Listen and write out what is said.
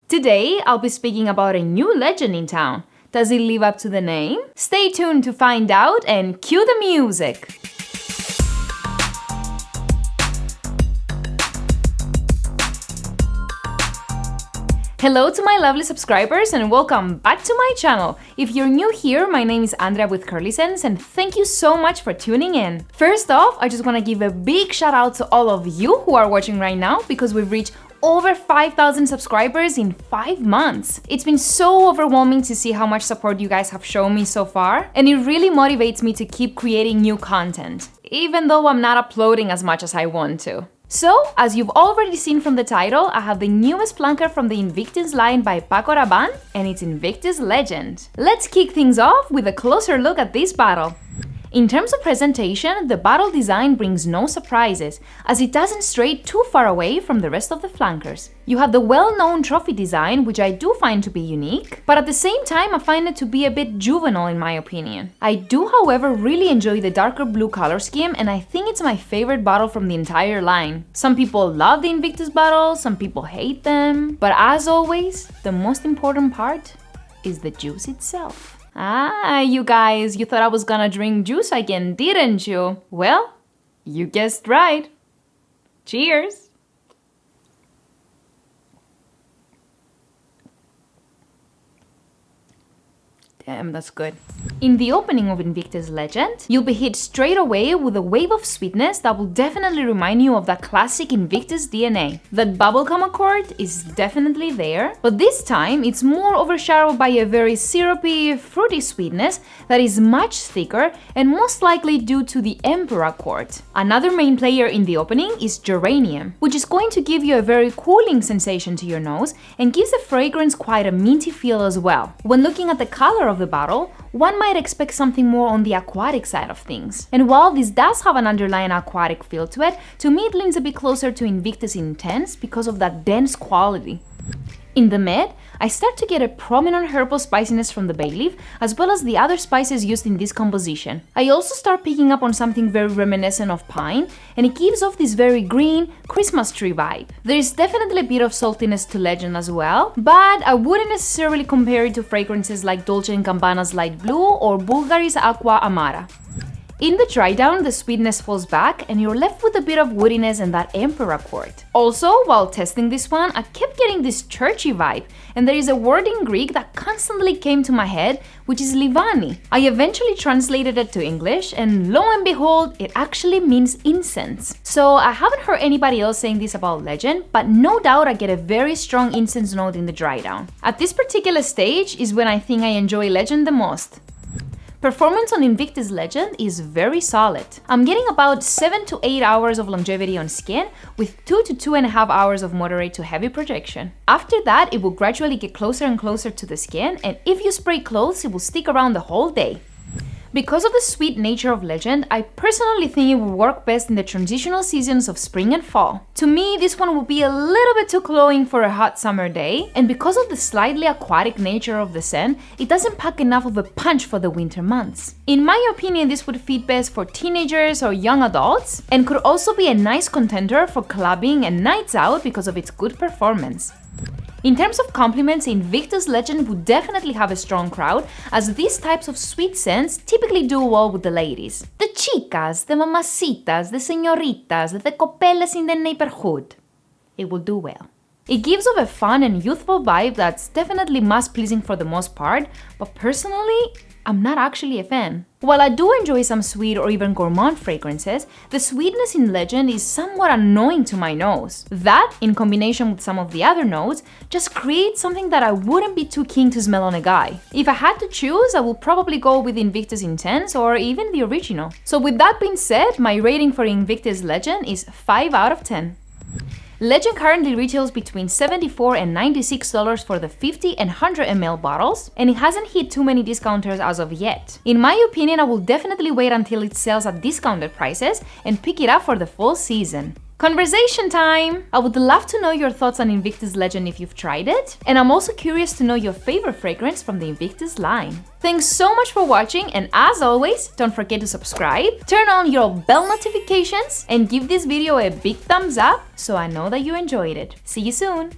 Today, I'll be speaking about a new legend in town. Does it live up to the name? Stay tuned to find out and cue the music! Hello to my lovely subscribers and welcome back to my channel. If you're new here, my name is Andrea with Curly Sense and thank you so much for tuning in. First off, I just want to give a big shout out to all of you who are watching right now because we've reached over 5,000 subscribers in 5 months. It's been so overwhelming to see how much support you guys have shown me so far, and it really motivates me to keep creating new content, even though I'm not uploading as much as I want to. So, as you've already seen from the title, I have the newest flanker from the Invictus line by Paco Rabanne, and it's Invictus Legend. Let's kick things off with a closer look at this battle. In terms of presentation, the battle design brings no surprises, as it doesn't stray too far away from the rest of the flankers. You have the well-known trophy design, which I do find to be unique, but at the same time I find it to be a bit juvenile in my opinion. I do, however, really enjoy the darker blue color scheme, and I think it's my favorite battle from the entire line. Some people love the Invictus battles, some people hate them, but as always, the most important part is the juice itself. Ah, you guys, you thought I was gonna drink juice again, didn't you? Well, you guessed right. Cheers! Damn, that's good. In the opening of Invictus Legend, you'll be hit straight away with a wave of sweetness that will definitely remind you of that classic Invictus DNA. That bubblegum accord is definitely there, but this time it's more overshadowed by a very syrupy, fruity sweetness that is much thicker and most likely due to the Emperor accord. Another main player in the opening is geranium, which is going to give you a very cooling sensation to your nose and gives the fragrance quite a minty feel as well. When looking at the color of the bottle, one might expect something more on the aquatic side of things. And while this does have an underlying aquatic feel to it, to me it leans a bit closer to Invictus Intense because of that dense quality. In the mid, I start to get a prominent herbal spiciness from the bay leaf, as well as the other spices used in this composition. I also start picking up on something very reminiscent of pine, and it gives off this very green Christmas tree vibe. There is definitely a bit of saltiness to Legend as well, but I wouldn't necessarily compare it to fragrances like Dolce & Gabbana's Light Blue or Bulgari's Aqua Amara. In the dry down, the sweetness falls back and you're left with a bit of woodiness and that Emperor accord. Also, while testing this one, I kept getting this churchy vibe, and there is a word in Greek that constantly came to my head, which is livani. I eventually translated it to English, and lo and behold, it actually means incense. So I haven't heard anybody else saying this about Legend, but no doubt I get a very strong incense note in the dry down. At this particular stage is when I think I enjoy Legend the most. Performance on Invictus Legend is very solid. I'm getting about 7 to 8 hours of longevity on skin with 2 to 2.5 hours of moderate to heavy projection. After that, it will gradually get closer and closer to the skin, and if you spray close, it will stick around the whole day. Because of the sweet nature of Legend, I personally think it will work best in the transitional seasons of spring and fall. To me, this one will be a little bit too cloying for a hot summer day, and because of the slightly aquatic nature of the scent, it doesn't pack enough of a punch for the winter months. In my opinion, this would fit best for teenagers or young adults, and could also be a nice contender for clubbing and nights out because of its good performance. In terms of compliments, Invictus Legend would definitely have a strong crowd, as these types of sweet scents typically do well with the ladies. The chicas, the mamacitas, the señoritas, the copelas in the neighborhood. It will do well. It gives off a fun and youthful vibe that's definitely mass-pleasing for the most part, but personally, I'm not actually a fan. While I do enjoy some sweet or even gourmand fragrances, the sweetness in Legend is somewhat annoying to my nose. That, in combination with some of the other notes, just creates something that I wouldn't be too keen to smell on a guy. If I had to choose, I would probably go with Invictus Intense or even the original. So with that being said, my rating for Invictus Legend is 5 out of 10. Legend currently retails between $74 and $96 for the 50 and 100 ml bottles, and it hasn't hit too many discounters as of yet. In my opinion, I will definitely wait until it sells at discounted prices and pick it up for the full season. Conversation time! I would love to know your thoughts on Invictus Legend if you've tried it, and I'm also curious to know your favorite fragrance from the Invictus line. Thanks so much for watching, and as always, don't forget to subscribe, turn on your bell notifications, and give this video a big thumbs up so I know that you enjoyed it. See you soon!